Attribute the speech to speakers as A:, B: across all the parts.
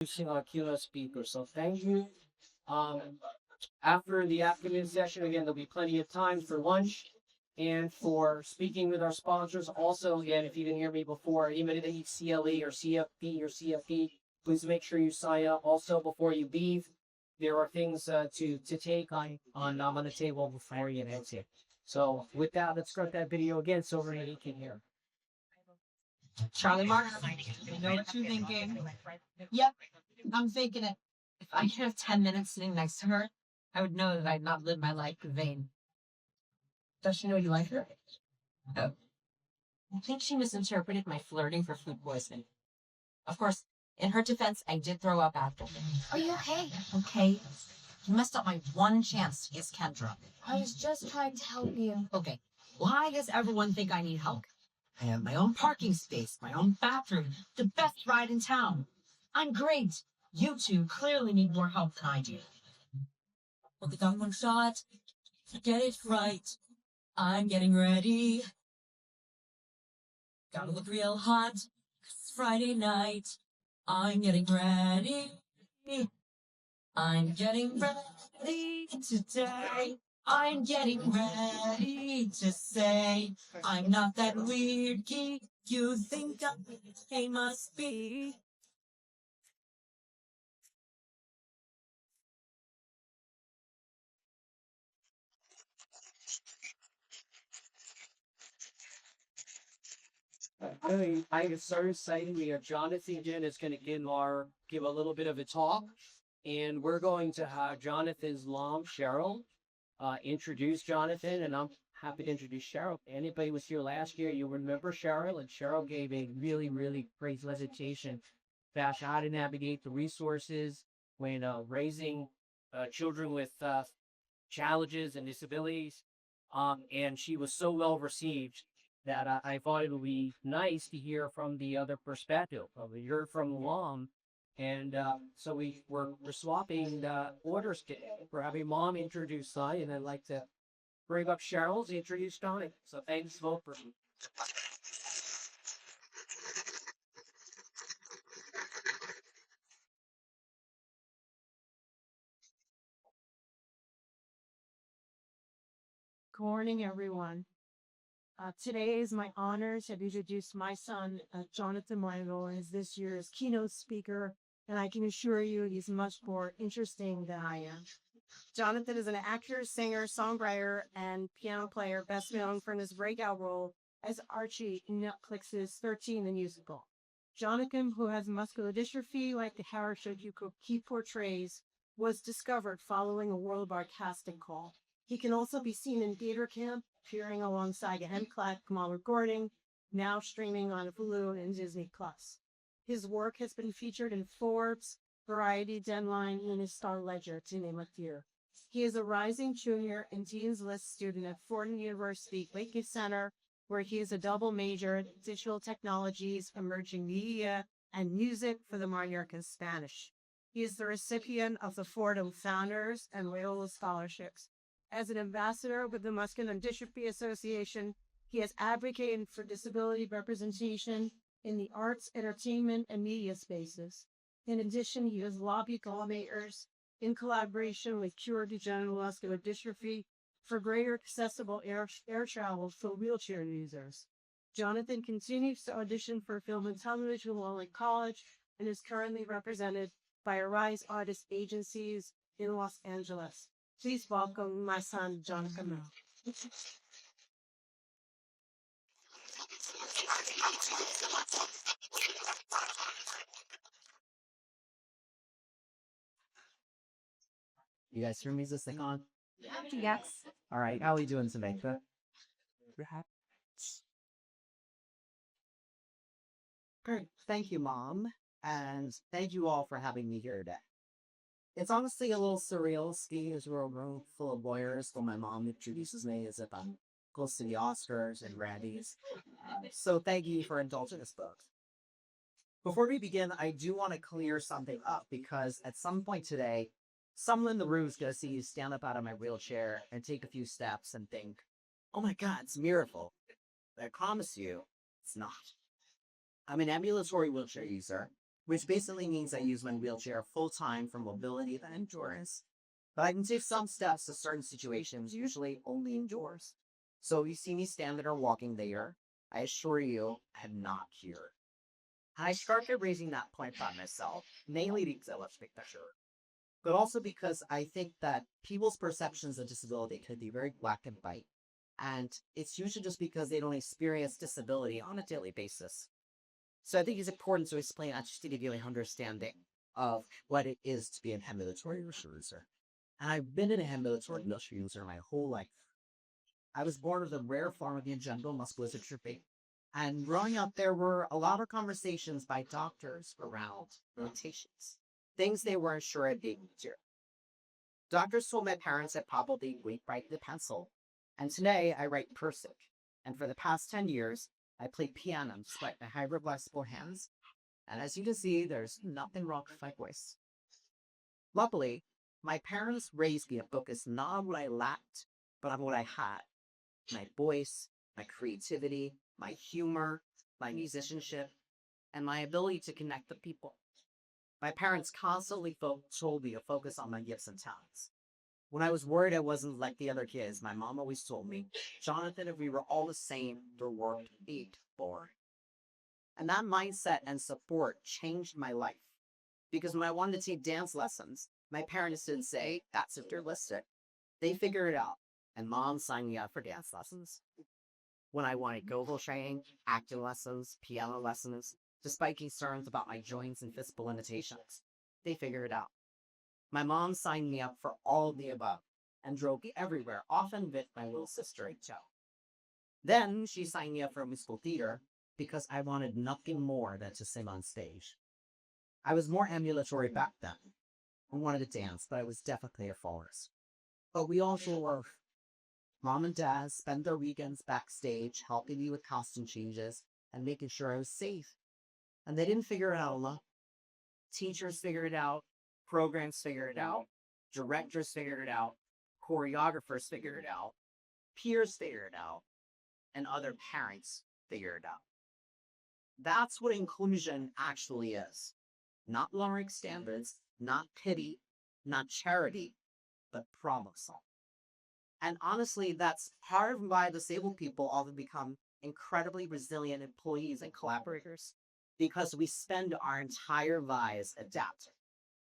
A: Using our Keynote speaker. So thank you. Um, After the afternoon session, again, there'll be plenty of time for lunch and for speaking with our sponsors. Also, again, if you didn't hear me before, anybody that needs CLE or CFP or CFP, please make sure you sign up. Also, before you leave, there are things to take on the table before you exit. So with that, let's start that video again so everybody can hear.
B: Charlie Martin, you know what you're thinking. Yep, I'm thinking it. If I could have 10 minutes sitting next to her, I would know that I'd not lived my life in vain. Does she know you like her? Oh. I think she misinterpreted my flirting for food poisoning. Of course, in her defense, I did throw up after.
C: Are you okay?
B: Okay. You messed up my one chance to kiss Kendra.
C: I was just trying to help you.
B: Okay, why does everyone think I need help? I have my own parking space, my own bathroom, the best ride in town. I'm great. You two clearly need more help than I do.
D: Well, got one shot. Get it right. I'm getting ready. Gotta look real hot. It's Friday night. I'm getting ready. I'm getting ready today. I'm getting ready to say I'm not that weird geek you think I must be.
A: I am so excited. We have Jonathan Jen is going to give a little bit of a talk, and we're going to have Jonathan's mom, Cheryl, introduce Jonathan, and I'm happy to introduce Cheryl. Anybody was here last year, you remember Cheryl, and Cheryl gave a really, really great presentation about how to navigate the resources when raising children with challenges and disabilities. And she was so well received that I thought it would be nice to hear from the other perspective. You're from Guam, and so we're swapping orders today. We're having Mom introduce son, and I'd like to bring up Cheryl to introduce Tony. So thanks both for.
E: Good morning, everyone. Today is my honor to introduce my son, Jonathan Lengel, as this year's keynote speaker, and I can assure you he's much more interesting than I am. Jonathan is an actor, singer, songwriter, and piano player, best known for his breakout role as Archie in Netflix's 13 the Musical. Jonathan, who has muscular dystrophy like the character he portrays, was discovered following a worldwide casting call. He can also be seen in theater camp, appearing alongside M. Clark, Kamala Gordon, now streaming on Hulu and Disney+. His work has been featured in Forbes, Variety, Deadline, and his Star Ledger, to name a few. He is a rising junior and Dean's List student at Fordham University Wakey Center, where he is a double major in digital technologies, emerging media, and music for the Mallorcan Spanish. He is the recipient of the Fordham Founders and Loyola Scholarships. As an ambassador with the Muscular Dystrophy Association, he has advocated for disability representation in the arts, entertainment, and media spaces. In addition, he has lobbied lawmakers in collaboration with Cure Degenerative Muscular Dystrophy for greater accessible air travel for wheelchair users. Jonathan continues to audition for film and television while in college and is currently represented by Arise Artist Agencies in Los Angeles. Please welcome my son, Jonathan.
F: You guys hear me? Is this thing on?
C: Yes.
F: All right. How are you doing today? Good. Great. Thank you, Mom. And thank you all for having me here today. It's honestly a little surreal seeing as we're a room full of lawyers when my mom introduces me as if I'm close to the Oscars and Grammys. So thank you for indulging us both. Before we begin, I do want to clear something up because at some point today, someone in the room is going to see you stand up out of my wheelchair and take a few steps and think, oh my God, it's a miracle. But I promise you, it's not. I'm an ambulatory wheelchair user which basically means I use my wheelchair full-time for mobility and endurance. But I can take some steps to certain situations, usually only indoors. So you see me standing or walking there, I assure you, I'm not cured. I started raising that point by myself, mainly because I love to make that sure, but also because I think that people's perceptions of disability could be very black and white. And it's usually just because they don't experience disability on a daily basis. So I think it's important to explain just to give you an understanding of what it is to be an ambulatory wheelchair user. And I've been an ambulatory wheelchair user my whole life. I was born with a rare form of congenital muscular dystrophy. And growing up, there were a lot of conversations by doctors around rotations, things they weren't sure I'd be able to do. Doctors told my parents I'd probably write the pencil. And today I write cursive. And for the past 10 years, I played piano despite my hybrid-flexible hands. And as you can see, there's nothing wrong with my voice. Luckily, my parents raised me to focus not on what I lacked, but on what I had. My voice, my creativity, my humor, my musicianship, and my ability to connect with people. My parents constantly told me to focus on my gifts and talents. When I was worried I wasn't like the other kids, my mom always told me, Jonathan, if we were all the same, the world would be boring. And that mindset and support changed my life. Because when I wanted to take dance lessons, my parents didn't say, that's idealistic. They figured it out. And mom signed me up for dance lessons. When I wanted go-go training, acting lessons, piano lessons, despite concerns about my joints and physical limitations, they figured it out. My mom signed me up for all of the above and drove me everywhere, often with my little sister in tow. Then she signed me up for musical theater because I wanted nothing more than to sing on stage. I was more ambulatory back then. I wanted to dance, but I was definitely a fallers. But we also were. Mom and Dad spent their weekends backstage helping me with costume changes and making sure I was safe. And they didn't figure it out alone. Teachers figured it out, programs figured it out, directors figured it out, choreographers figured it out, peers figured it out, and other parents figured it out. That's what inclusion actually is. Not lowering standards, not pity, not charity, but problem solving. And honestly, that's part of why disabled people often become incredibly resilient employees and collaborators, because we spend our entire lives adapting.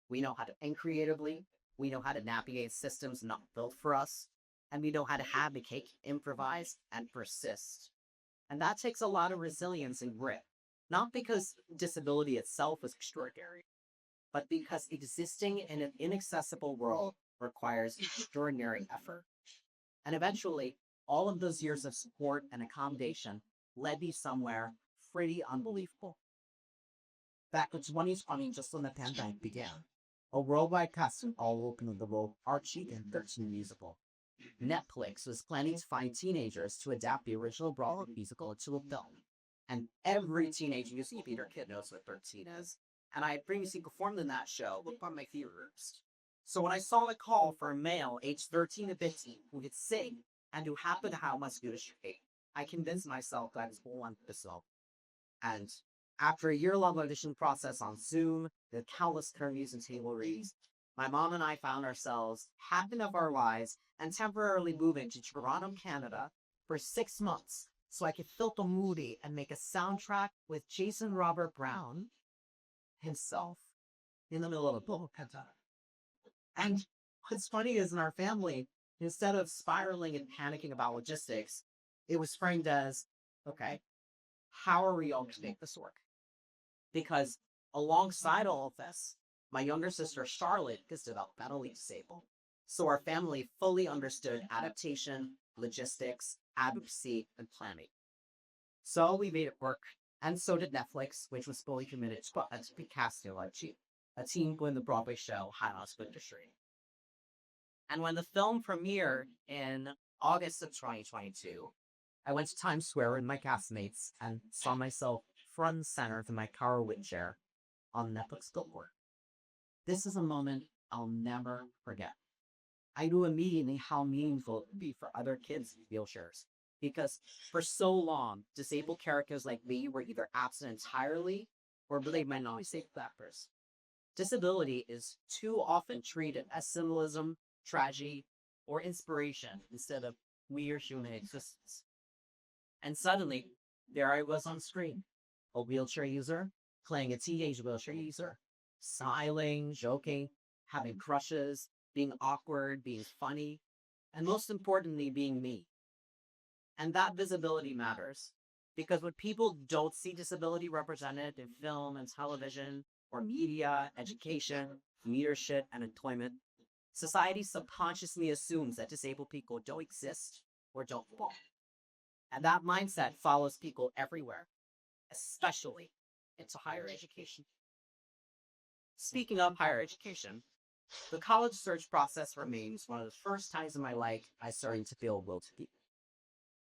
F: We know how to think creatively, we know how to navigate systems not built for us, and we know how to advocate, improvise, and persist. And that takes a lot of resilience and grit, not because disability itself is extraordinary, but because existing in an inaccessible world requires extraordinary effort. And eventually, all of those years of support and accommodation led me somewhere pretty unbelievable. Back in 2020, just when the pandemic began, a worldwide casting all opened the role of Archie in 13 musical. Netflix was planning to find teenagers to adapt the original Broadway musical into a film. And every teenager you see, Peter Kid knows what 13 is. And I had previously performed in that show with one of my theaters. So when I saw the call for a male aged 13 to 15 who could sing and who happened to have muscular dystrophy, I convinced myself that I was born with this role. And after a year-long audition process on Zoom, with countless interviews and table reads, my mom and I found ourselves happy of our lives and temporarily moving to Toronto, Canada for 6 months so I could filter Moody and make a soundtrack with Jason Robert Brown himself in the middle of a book. And what's funny is in our family, instead of spiraling and panicking about logistics, it was framed as, okay, how are we all going to make this work? Because alongside all of this, my younger sister Charlotte is developmentally disabled. So our family fully understood adaptation, logistics, advocacy, and planning. So we made it work, and so did Netflix, which was fully committed to be casting a team win the Broadway show High on Fiduciary. And when the film premiered in August of 2022, I went to Times Square with my castmates and saw myself front and center in my car wheelchair on Netflix billboard. This is a moment I'll never forget. I knew immediately how meaningful it would be for other kids in wheelchairs, because for so long, disabled characters like me were either absent entirely or blame my non-safe flappers. Disability is too often treated as symbolism, tragedy, or inspiration instead of mere human existence. And suddenly, there I was on screen, a wheelchair user, playing a teenage wheelchair user, smiling, joking, having crushes, being awkward, being funny, and most importantly, being me. And that visibility matters because when people don't see disability represented in film and television or media, education, leadership, and employment, society subconsciously assumes that disabled people don't exist or don't belong. And that mindset follows people everywhere, especially into higher education. Speaking of higher education, the college search process remains one of the first times in my life I started to feel will to be.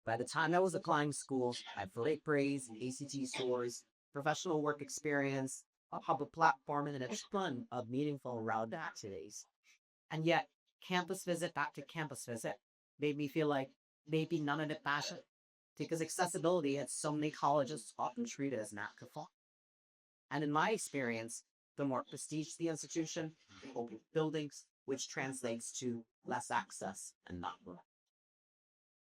F: By the time I was applying schools, I had late grades, ACT scores, professional work experience, a public platform, and a ton of meaningful round activities. And yet, campus visit after campus visit made me feel like maybe none of it mattered, because accessibility at so many colleges is often treated as an afterthought. And in my experience, the more prestige the institution, the older buildings, which translates to less access and not more.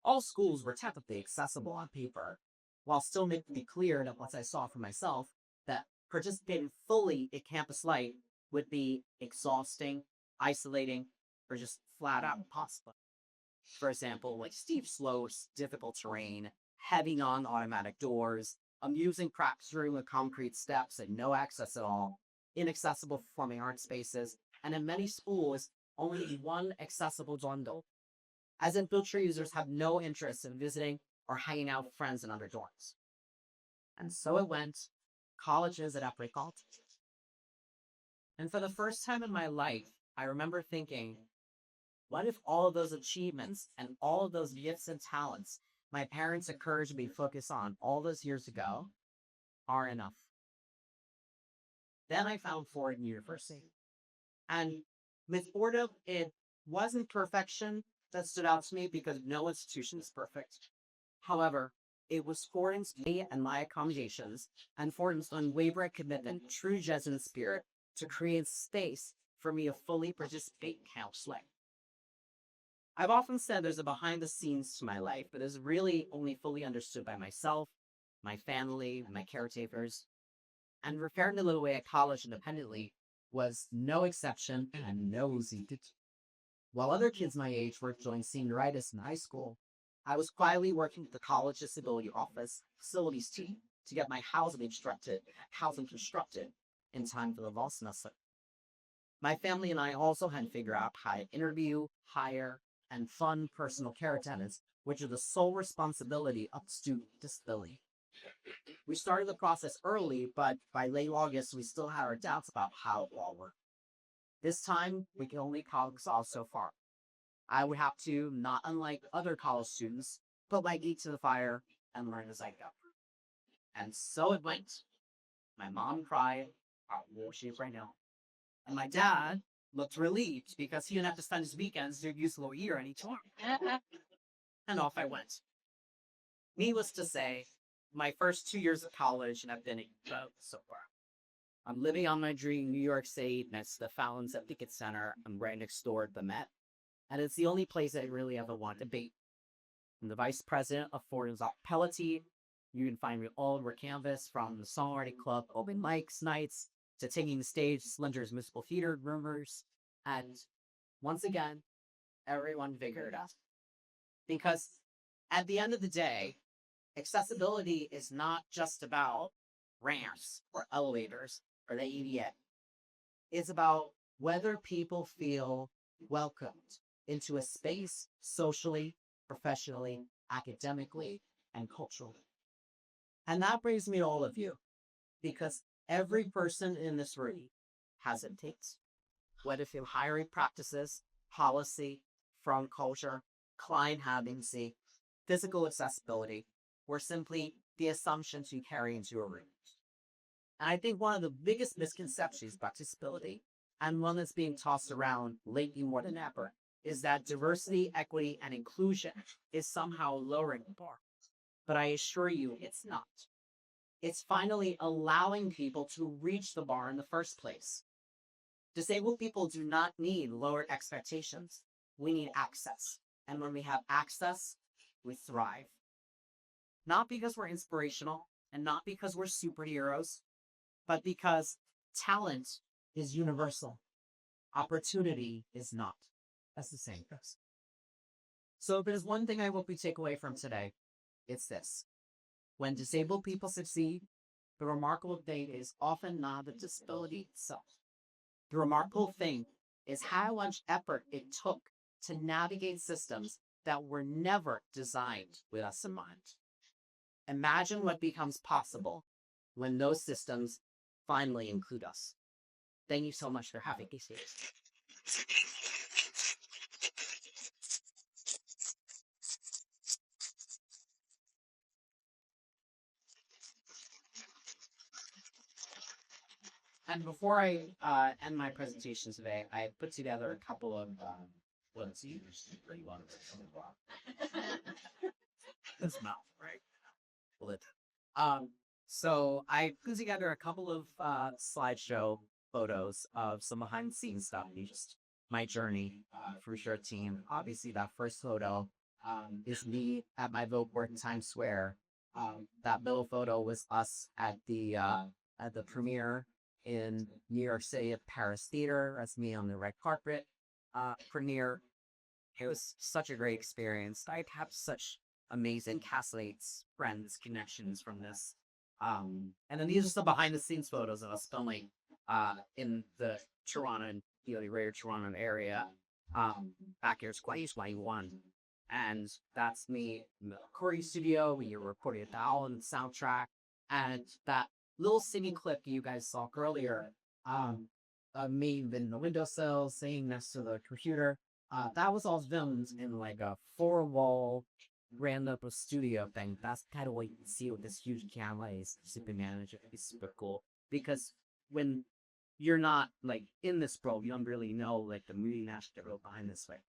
F: All schools were technically accessible on paper, while still making it clear that once I saw for myself that participating fully in campus life would be exhausting, isolating, or just flat out impossible. For example, like steep slopes, difficult terrain, heavy non-automatic doors, amusing practice room with concrete steps and no access at all, inaccessible performing arts spaces, and in many schools, only one accessible bundle, as in wheelchair users have no interest in visiting or hanging out with friends in other dorms. And so it went, colleges at appraisals. And for the first time in my life, I remember thinking, what if all of those achievements and all of those gifts and talents my parents encouraged me to focus on all those years ago are enough? Then I found Ford University. And with Fordham, it wasn't perfection that stood out to me because no institution is perfect. However, it was Fordham's me and my accommodations and Fordham's unwavering commitment, true Jesuit spirit, to create space for me to fully participate in counseling. I've often said there's a behind the scenes to my life, but is really only fully understood by myself, my family, my caretakers. And preparing to live away at college independently was no exception and no easy. While other kids my age were joining senioritis in high school, I was quietly working with the college disability office facilities team to get my housing constructed in time for the fall semester. My family and I also had to figure out how to interview, hire, and fund personal care attendants, which are the sole responsibility of student disability. We started the process early, but by late August, we still had our doubts about how it all worked. This time, we can only exhaust so far. I would have to, not unlike other college students, put my feet to the fire and learn as I go. And so it went. My mom cried, out of war shape right now. And my dad looked relieved because he didn't have to spend his weekends doing useful year anymore. And off I went. Needless to say, my first 2 years of college have been a boat so far. I'm living on my dream New York City next to the Fallon's at Ticket Center. I'm right next door at the Met. And it's the only place I really ever want to be. I'm the vice president of Fordham's Appellate. You can find me all over campus, from the songwriting club, open mics nights, to taking the stage, Slender's musical theater rumors. And once again, everyone figured it out. Because at the end of the day, accessibility is not just about ramps or elevators or the ADA. It's about whether people feel welcomed into a space socially, professionally, academically, and culturally. And that brings me to all of you, because every person in this room has it takes. Whether through hiring practices, policy, firm culture, client advocacy, physical accessibility, or simply the assumptions you carry into a room. And I think one of the biggest misconceptions about disability, and one that's being tossed around lately more than ever, is that diversity, equity, and inclusion is somehow lowering the bar. But I assure you it's not. It's finally allowing people to reach the bar in the first place. Disabled people do not need lower expectations. We need access. And when we have access, we thrive. Not because we're inspirational and not because we're superheroes, but because talent is universal. Opportunity is not. That's the same. So if there's one thing I hope we take away from today, it's this. When disabled people succeed, the remarkable thing is often not the disability itself. The remarkable thing is how much effort it took to navigate systems that were never designed with us in mind. Imagine what becomes possible when those systems finally include us. Thank you so much for having me here. And before I end my presentation today, I put together a couple of let's see, you want this mouth, right? So I put together a couple of slideshow photos of some behind the scenes stuff, just my journey for sure team. Obviously, that first photo is me at my vote board in Times Square. That middle photo was us at the premiere in New York City at Paris Theater. That's me on the red carpet premiere. It was such a great experience. I have such amazing castmates, friends, connections from this. And then these are some behind the scenes photos of us filming in the Toronto and the greater Toronto area. Back here is 2021. And that's me in the recording studio. We were recording the album soundtrack. And that little singing clip you guys saw earlier, me in the windowsill singing next to the computer, that was all filmed in like a 4-wall random studio thing. That's kind of what you can see with this huge camera is super manager. It's super cool because when you're not like in this world, you don't really know like the movie national real behind this like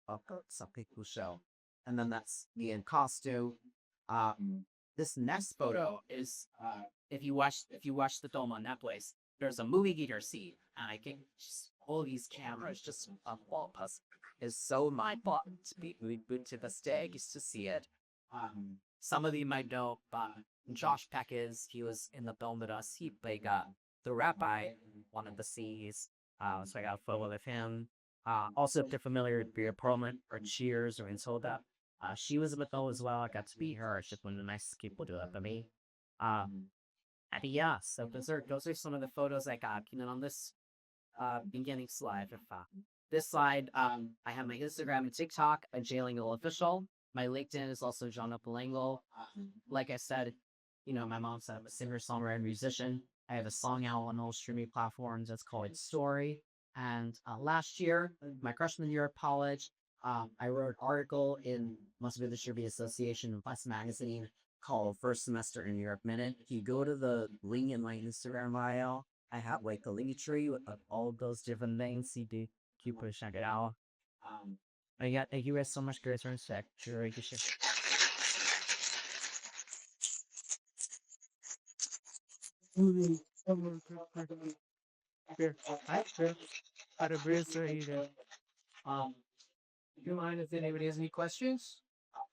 F: something cool show. And then that's me in costume. This next photo is if you watch the film on Netflix, there's a movie theater scene, and I think just all these cameras just wall puzzle is so mind blowing to be moved to the stage to see it. Some of you might know Josh Peck he was in the film with us. He played the rabbi in one of the scenes. So I got a photo with him. Also, if they're familiar with Beer Parliament or Cheers or Insolda, she was in the film as well. I got to meet her. It's just one of the nicest people to do that for me. And yeah, so those are some of the photos I got. On this beginning slide. This slide, I have my Instagram and TikTok, a Lengel official. My LinkedIn is also Jonathan Lengel. Like I said, my mom said I'm a singer, songwriter, musician. I have a song out on all streaming platforms. That's called Story. And last year, my freshman year of college, I wrote an article in Must Be the Shirby Association Plus magazine called First Semester in Europe Minute. If you go to the link in my Instagram bio, I have like a link tree with all of those different things. You do keep check it out. Yeah, thank you guys so much, guys. For a sec. Sure, you can share.
A: Do you mind if anybody has any questions?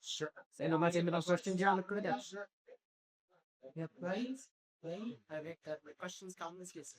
A: Sure. Say no más tiene question, John. Sure. Yeah, please. Avec questions, comments, yes.